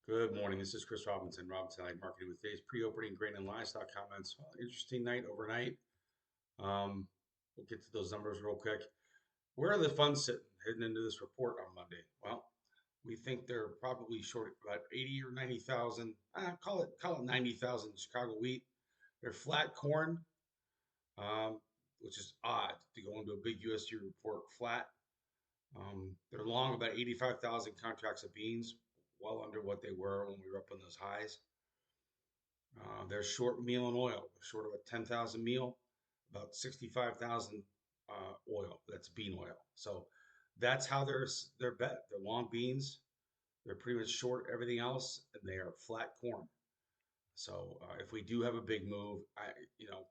Good morning. This is Chris Robinson, Robinson Ag Marketing with today's pre-opening grain and livestock comments. Well, interesting night overnight. We'll get to those numbers real quick. Where are the funds sitting heading into this report on Monday? Well, we think they're probably short about 80 or 90,000. Call it 90,000 Chicago wheat. They're flat corn, which is odd to go into a big USDA report flat. They're long about 85,000 contracts of beans, well under what they were when we were up on those highs. They're short meal and oil. They're short of a 10,000 meal, about 65,000 oil. That's bean oil. So that's how they're bet. They're long beans. They're pretty much short everything else, and they are flat corn. So if we do have a big move,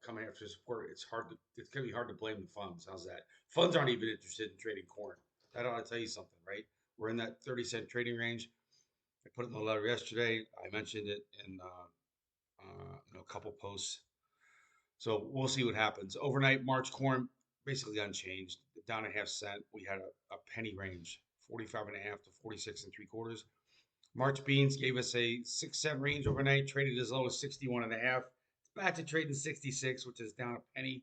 coming after support, it's gonna be hard to blame the funds. How's that? Funds aren't even interested in trading corn. That ought to tell you something, right? We're in that 30-cent trading range. I put it in the letter yesterday. I mentioned it in a couple posts. So we'll see what happens. Overnight, March corn basically unchanged, down a half cent. We had a penny range, 45 and a half to 46 and three quarters. March beans gave us a 6 cent range overnight, traded as low as 61 and a half. It's back to trading 66, which is down a penny.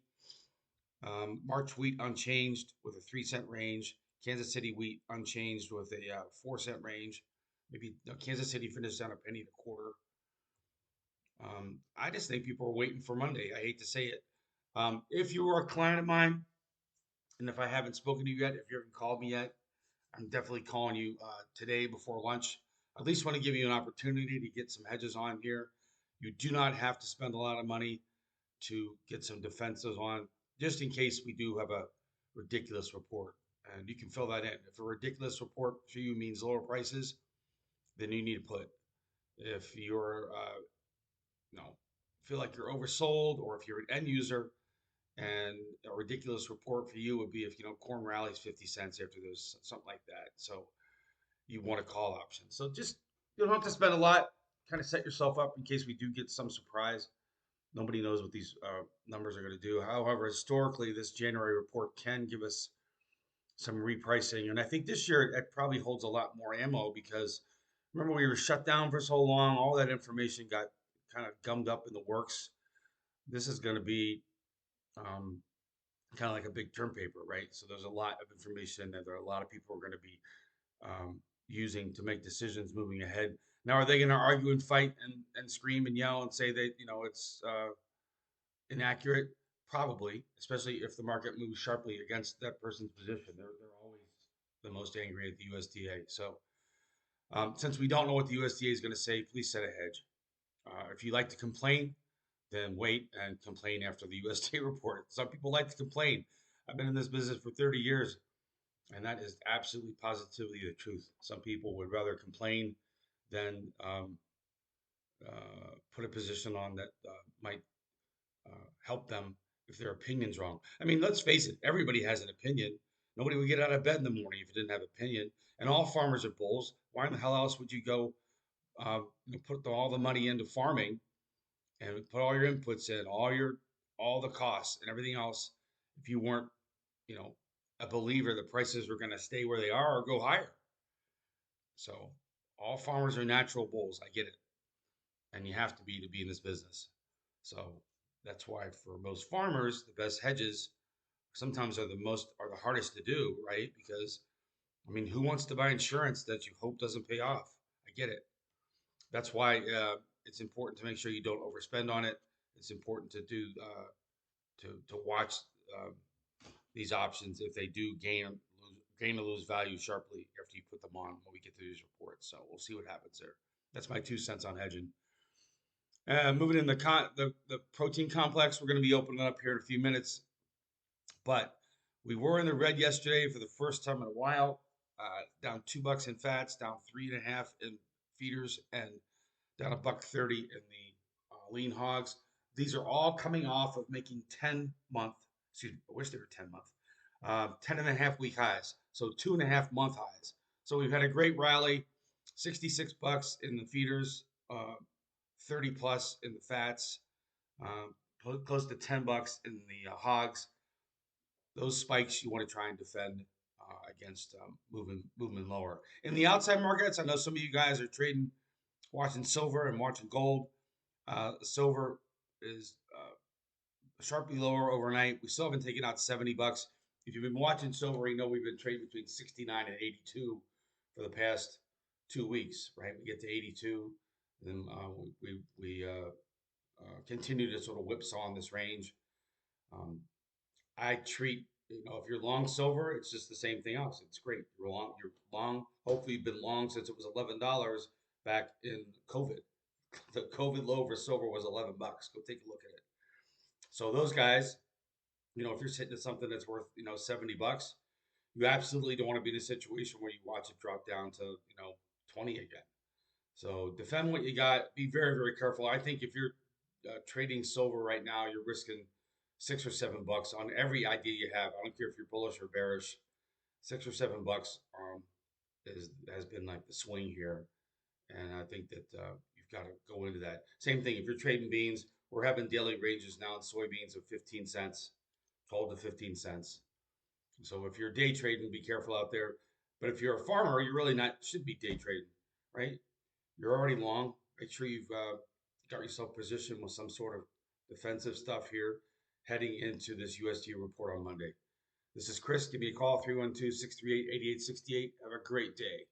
March wheat unchanged with a 3 cent range. Kansas City wheat unchanged with a 4 cent range. Maybe Kansas City finished down a penny and a quarter. I just think people are waiting for Monday. I hate to say it. If you are a client of mine, and if I haven't spoken to you yet, if you haven't called me yet, I'm definitely calling you today before lunch. I at least want to give you an opportunity to get some hedges on here. You do not have to spend a lot of money to get some defensives on, just in case we do have a ridiculous report. And you can fill that in. If a ridiculous report for you means lower prices, then you need to put. If you're feel like you're oversold, or if you're an end user, and a ridiculous report for you would be if corn rallies 50 cents after there's something like that. So you want a call option. So just you don't have to spend a lot. Kind of set yourself up in case we do get some surprise. Nobody knows what these numbers are going to do. However, historically, this January report can give us some repricing, and I think this year it probably holds a lot more ammo because remember we were shut down for so long. All that information got kind of gummed up in the works. This is going to be um, kind of like a big term paper, right? So there's a lot of information that there are a lot of people are going to be using to make decisions moving ahead. Now, are they going to argue and fight and scream and yell and say that it's inaccurate? Probably, especially if the market moves sharply against that person's position. They're always the most angry at the USDA. So since we don't know what the USDA is going to say, please set a hedge. If you like to complain, then wait and complain after the USDA report. Some people like to complain. I've been in this business for 30 years, and that is absolutely positively the truth. Some people would rather complain than put a position on that might help them if their opinion's wrong. I mean, let's face it, everybody has an opinion. Nobody would get out of bed in the morning if you didn't have opinion. And all farmers are bulls. Why in the hell else would you go put all the money into farming and put all your inputs in, all the costs and everything else, if you weren't, you know, a believer the prices were going to stay where they are or go higher? So all farmers are natural bulls. I get it, and you have to be in this business. So that's why for most farmers, the best hedges sometimes are the hardest to do, right? Because I mean, who wants to buy insurance that you hope doesn't pay off? I get it. That's why it's important to make sure you don't overspend on it. It's important to do to watch uh, these options if they do gain or lose value sharply after you put them on when we get to these reports. So we'll see what happens there. That's my 2 cents on hedging. Moving in the protein complex, we're going to be opening up here in a few minutes, but we were in the red yesterday for the first time in a while. Down $2 in fats, down 3.5 in feeders, and down $1.30 in the lean hogs. These are all coming off of making 10-month, excuse me, I wish they were 10-month, 10 and a half week highs. So 2.5 month highs. So we've had a great rally, $66 in the feeders, 30 plus in the fats, close to $10 in the hogs. Those spikes you want to try and defend against moving lower. In the outside markets, I know some of you guys are trading watching silver and watching gold. Silver is sharply lower overnight. We still haven't taken out 70 bucks. If you've been watching silver, you know we've been trading between 69 and 82 for the past 2 weeks, right? We get to 82, then we continue to sort of whipsaw in this range. Um, I treat, if you're long silver, it's just the same thing else. It's great. You're long. Hopefully, you've been long since it was $11 back in COVID. The COVID low for silver was 11 bucks. Go take a look at it. So those guys, if you're sitting at something that's worth, 70 bucks, you absolutely don't want to be in a situation where you watch it drop down to, 20 again. So defend what you got. Be very, very careful. I think if you're trading silver right now, you're risking 6 or 7 bucks on every idea you have. I don't care if you're bullish or bearish. 6 or 7 bucks has been like the swing here, and I think that you've got to go into that. Same thing if you're trading beans. We're having daily ranges now in soybeans of 15 cents, 12 to 15 cents. So if you're day trading, be careful out there. But if you're a farmer, you really not should be day trading, right? You're already long. Make sure you've got yourself positioned with some sort of defensive stuff here heading into this USDA report on Monday. This is Chris. Give me a call, 312 638 8868. Have a great day.